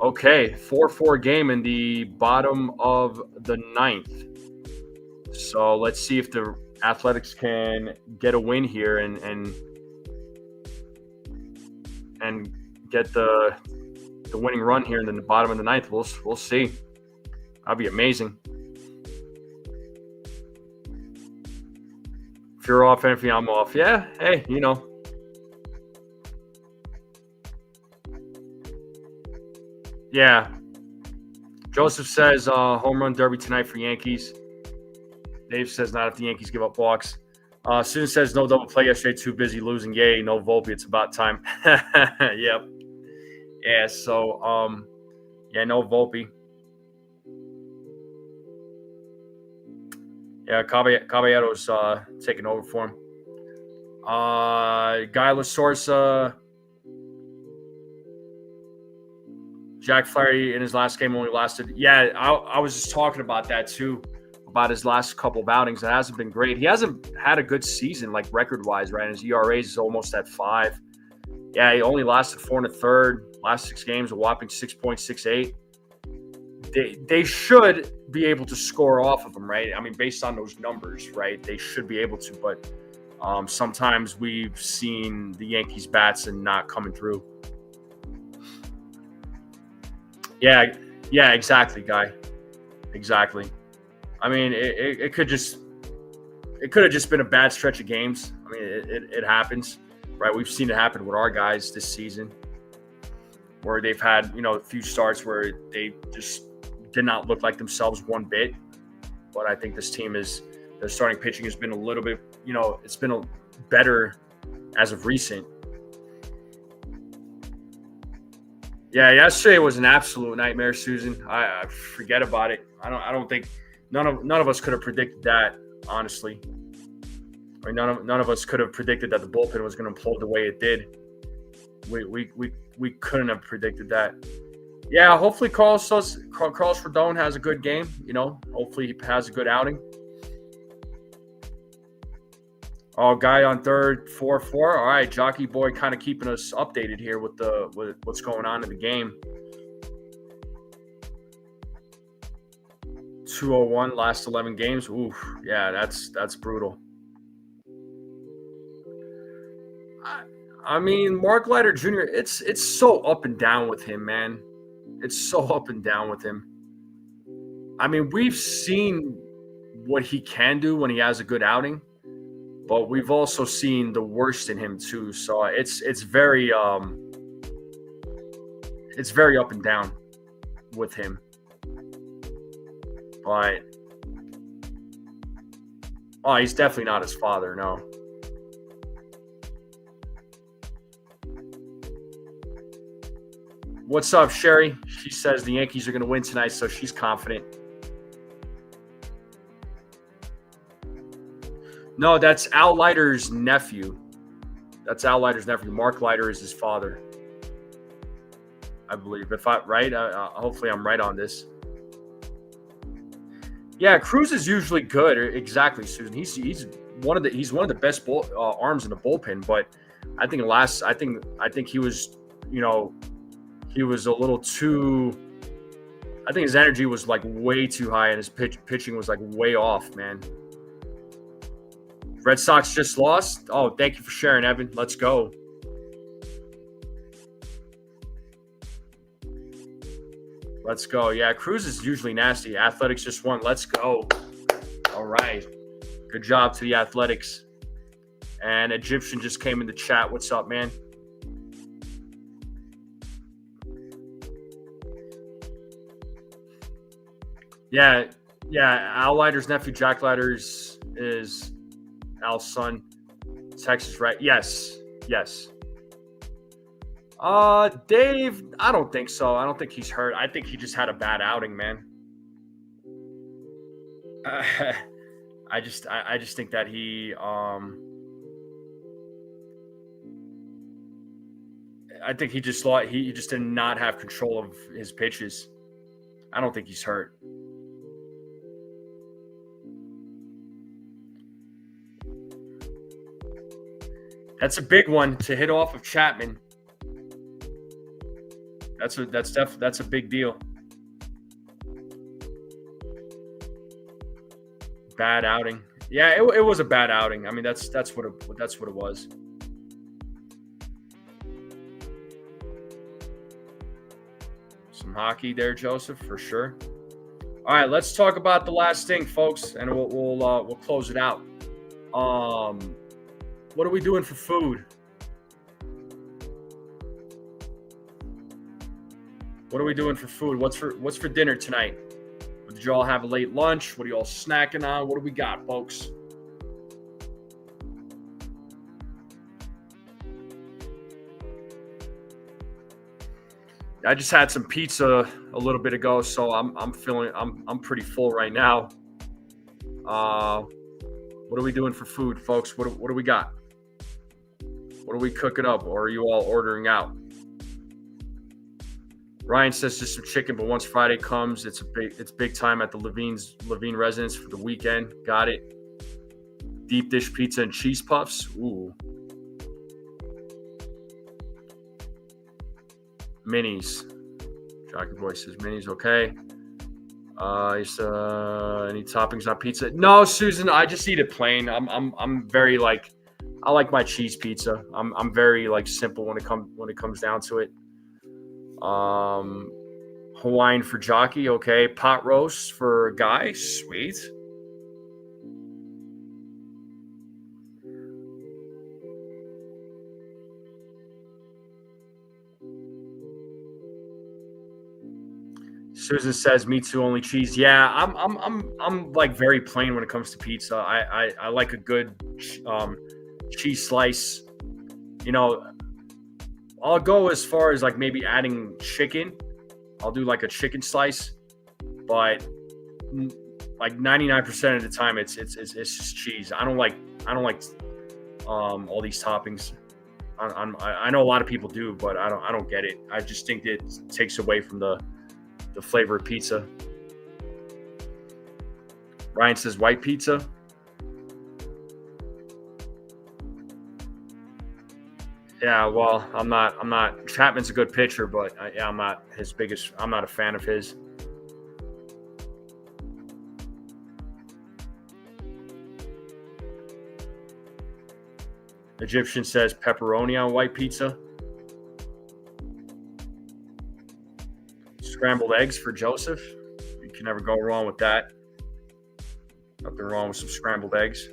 Okay, 4-4 game in the bottom of the ninth. So let's see if the Athletics can get a win here and get the winning run here in the bottom of the ninth. We'll see. That'd be amazing. If you're off, Anthony, I'm off. Yeah, hey, you know. Yeah. Joseph says home run derby tonight for Yankees. Dave says not if the Yankees give up walks. Susan says no double play yesterday, too busy losing. Yay, no Volpe. It's about time. Yep. Yeah, so, no Volpe. Yeah, Caballero's taking over for him. Guy LaSorsa. Jack Flaherty in his last game only lasted. Yeah, I was just talking about that too, about his last couple of outings. It hasn't been great. He hasn't had a good season, like record-wise, right? His ERA is almost at 5. Yeah, he only lasted 4 1/3. Last 6 games, a whopping 6.68. They should be able to score off of him, right? I mean, based on those numbers, right? They should be able to, but sometimes we've seen the Yankees bats and not coming through. Yeah, exactly, Guy. Exactly. I mean, it could have just been a bad stretch of games. I mean, it happens, right? We've seen it happen with our guys this season, where they've had, a few starts where they just did not look like themselves one bit. But I think this team their starting pitching has been a little bit, it's been better as of recent. Yeah, yesterday was an absolute nightmare, Susan. I forget about it. I don't think none of us could have predicted that, honestly. I mean, none of us could have predicted that the bullpen was going to implode the way it did. We couldn't have predicted that. Yeah, hopefully Carlos Rodon has a good game. Hopefully he has a good outing. Oh, Guy on third, 4-4. All right, Jockey Boy kind of keeping us updated here with what's going on in the game. 201 last 11 games. Oof, yeah, that's brutal. I mean, Mark Leiter Jr., it's so up and down with him, man. It's so up and down with him. I mean, we've seen what he can do when he has a good outing, but we've also seen the worst in him too. So it's very up and down with him. But he's definitely not his father, no. What's up, Sherry? She says the Yankees are going to win tonight, so she's confident. No, that's Al Leiter's nephew. Mark Leiter is his father, I believe. Hopefully I'm right on this. Yeah, Cruz is usually good. Exactly, Susan. He's one of the best arms in the bullpen. But I think I think he was, he was a little too. I think his energy was like way too high, and his pitching was like way off, man. Red Sox just lost. Oh, thank you for sharing, Evan. Let's go. Let's go. Yeah, Cruz is usually nasty. Athletics just won. Let's go. All right. Good job to the Athletics. And Egyptian just came in the chat. What's up, man? Yeah. Al Leiter's nephew, Jack Leiter's, is Al's son. Texas, right? Yes. Dave, I don't think so. I don't think he's hurt. I think he just had a bad outing, man. I just think that he I think he just did not have control of his pitches. I don't think he's hurt. That's a big one to hit off of Chapman. That's a big deal. Bad outing. Yeah, it was a bad outing. I mean, that's what it was. Some hockey there, Joseph, for sure. All right, let's talk about the last thing, folks, and we'll close it out. What are we doing for food? What are we doing for food? What's for dinner tonight? Did you all have a late lunch? What are you all snacking on? What do we got, folks? I just had some pizza a little bit ago, so I'm pretty full right now. What are we doing for food, folks? What do we got? What are we cooking up, or are you all ordering out? Ryan says just some chicken, but once Friday comes, it's big time at the Levine residence for the weekend. Got it. Deep dish pizza and cheese puffs. Ooh. Minis. Jockey Boy says minis. Okay. Any toppings on pizza? No, Susan. I just eat it plain. I'm very I like my cheese pizza. I'm very simple when it comes down to it. Hawaiian for Jockey. Okay. Pot roast for Guy. Sweet. Susan says, "Me too, only cheese." Yeah, I'm very plain when it comes to pizza. I like a good cheese slice. I'll go as far as maybe adding chicken. I'll do a chicken slice, but 99% of the time it's just cheese. I don't like all these toppings. I know a lot of people do, but I don't get it. I just think it takes away from the flavor of pizza. Ryan says white pizza. Yeah, well, I'm not. Chapman's a good pitcher, but I'm not his biggest. I'm not a fan of his. Egyptian says pepperoni on white pizza. Scrambled eggs for Joseph. You can never go wrong with that. Nothing wrong with some scrambled eggs.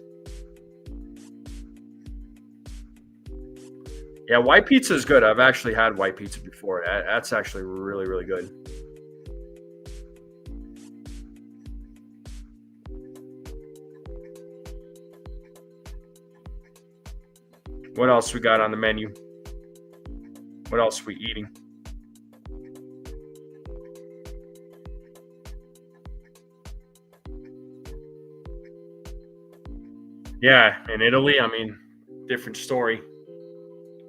Yeah, white pizza is good. I've actually had white pizza before. That's actually really, really good. What else we got on the menu? What else are we eating? Yeah, in Italy, different story.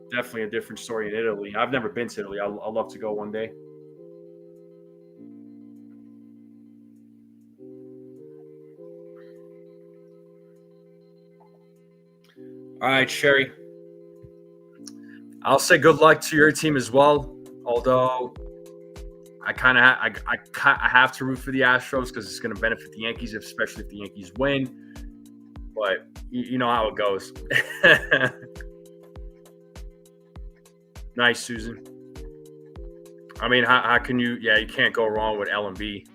Definitely a different story in Italy. I've never been to Italy. I'll love to go one day. All right, Sherry. I'll say good luck to your team as well. Although I have to root for the Astros because it's going to benefit the Yankees, especially if the Yankees win. But you know how it goes. Nice, Susan. I mean, how can you? Yeah, you can't go wrong with L&B.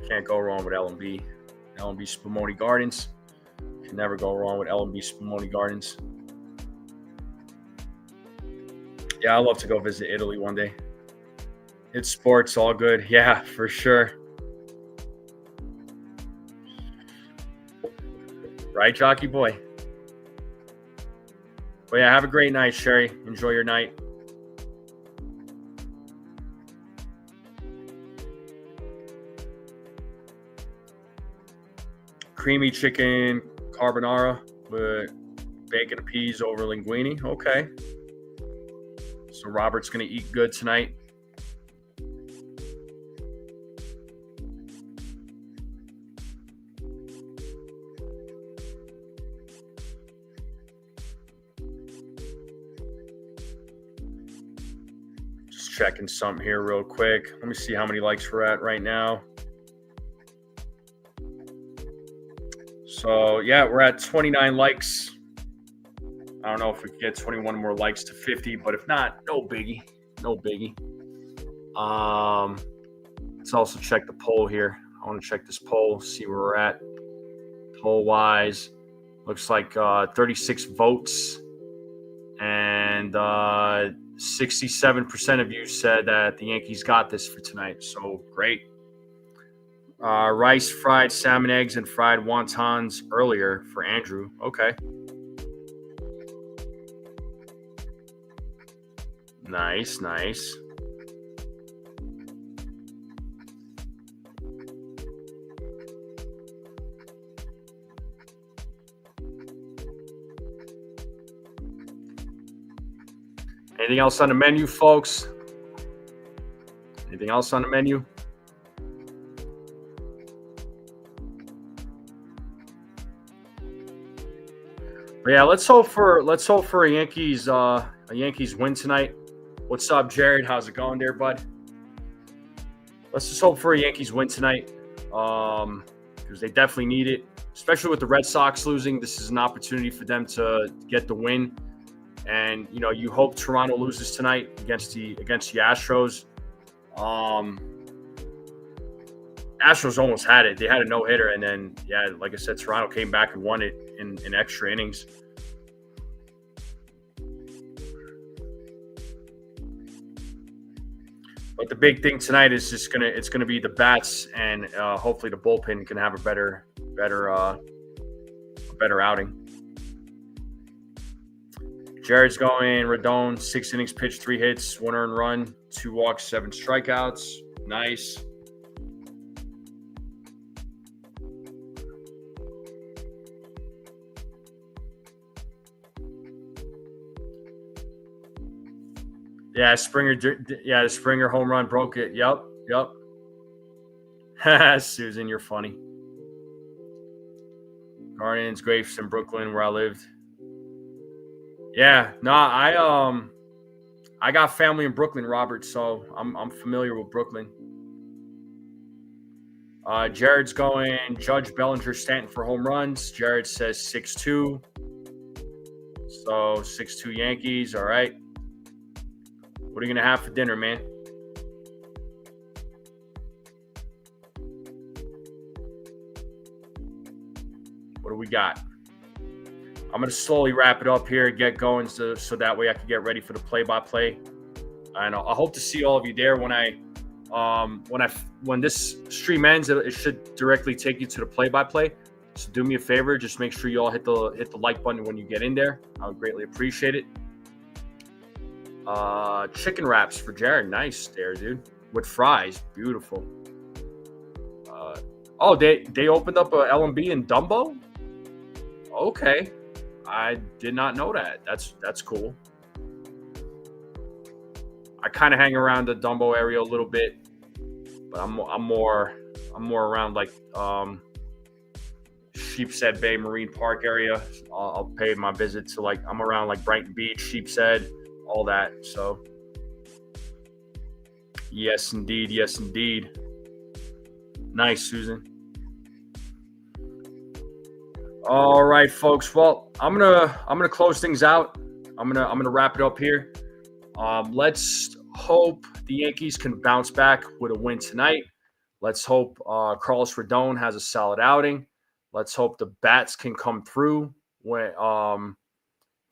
Can't go wrong with L&B. L&B Spumoni Gardens. Can never go wrong with L&B Spumoni Gardens. Yeah, I'd love to go visit Italy one day. It's sports, all good. Yeah, for sure. Right, Jockey Boy? But yeah, have a great night, Sherry. Enjoy your night. Creamy chicken carbonara with bacon and peas over linguine. Okay. So Robert's going to eat good tonight. Just checking something here real quick. Let me see how many likes we're at right now. So, yeah, we're at 29 likes. I don't know if we can get 21 more likes to 50, but if not, no biggie. No biggie. Let's also check the poll here. I want to check this poll, see where we're at. Poll-wise, looks like 36 votes. And 67% of you said that the Yankees got this for tonight. So, great. Rice, fried salmon, eggs, and fried wontons earlier for Andrew. Okay. Nice, nice. Anything else on the menu, folks? Anything else on the menu? But yeah, let's hope for a Yankees win tonight. What's up, Jared? How's it going there, bud? Let's just hope for a Yankees win tonight, because they definitely need it, especially with the Red Sox losing. This is an opportunity for them to get the win, and you hope Toronto loses tonight against the Astros. Astros almost had it. They had a no-hitter, and then, yeah, like I said, Toronto came back and won it in extra innings. But the big thing tonight is it's gonna be the bats, and hopefully the bullpen can have a better outing. Jared's going Rodon, 6 innings pitched, 3 hits, 1 earned run, 2 walks, 7 strikeouts. Nice. Yeah, the Springer home run broke it. Yep. Susan, you're funny. Gardens, Grafton, Brooklyn, where I lived. Yeah, no, I got family in Brooklyn, Robert, so I'm familiar with Brooklyn. Jared's going Judge, Bellinger, Stanton for home runs. Jared says 6-2. So 6-2 Yankees. All right. What are you going to have for dinner, man? What do we got? I'm going to slowly wrap it up here, get going so that way I can get ready for the play-by-play. And I hope to see all of you there when this stream ends. It should directly take you to the play-by-play. So do me a favor, just make sure you all hit the like button when you get in there. I would greatly appreciate it. Chicken wraps for Jared. Nice there, dude. With fries. Beautiful. They opened up a L&B in Dumbo? Okay. I did not know that. That's cool. I kind of hang around the Dumbo area a little bit, but I'm more around like Sheepshead Bay Marine Park area. I'll pay my visit to I'm around like Brighton Beach, Sheepshead, all that. So yes indeed. Nice, Susan. All right, folks. Well, I'm gonna close things out. I'm gonna wrap it up here. Let's hope the Yankees can bounce back with a win tonight. Let's hope Carlos Rodon has a solid outing. Let's hope the bats can come through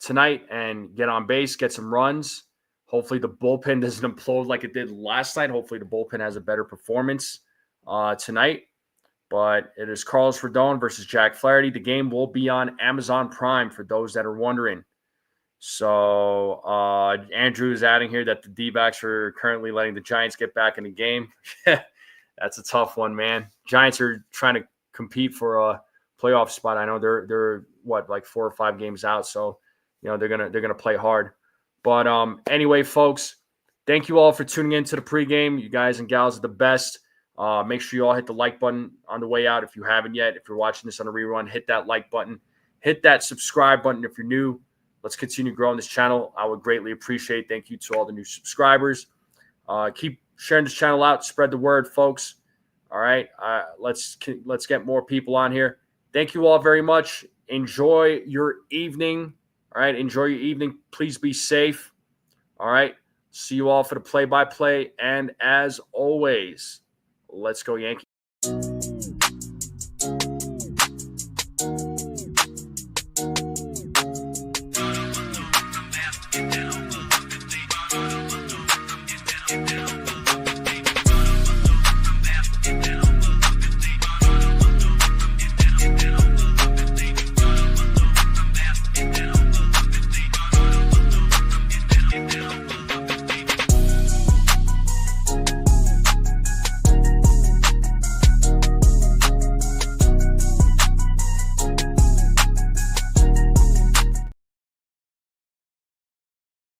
tonight and get on base, get some runs. Hopefully the bullpen doesn't implode like it did last night. Hopefully the bullpen has a better performance tonight. But it is Carlos Rodon versus Jack Flaherty. The game will be on Amazon Prime for those that are wondering. So Andrew is adding here that the D-backs are currently letting the Giants get back in the game. That's a tough one, man. Giants are trying to compete for a playoff spot. I know they're like 4 or 5 games out, so they're gonna play hard. But anyway, folks, thank you all for tuning in to the pregame. You guys and gals are the best. Make sure you all hit the like button on the way out if you haven't yet. If you're watching this on a rerun, hit that like button. Hit that subscribe button if you're new. Let's continue growing this channel. I would greatly appreciate. Thank you to all the new subscribers. Keep sharing this channel out. Spread the word, folks. All right. Let's get more people on here. Thank you all very much. Enjoy your evening. All right. Enjoy your evening. Please be safe. All right. See you all for the play-by-play. And as always, let's go Yankees.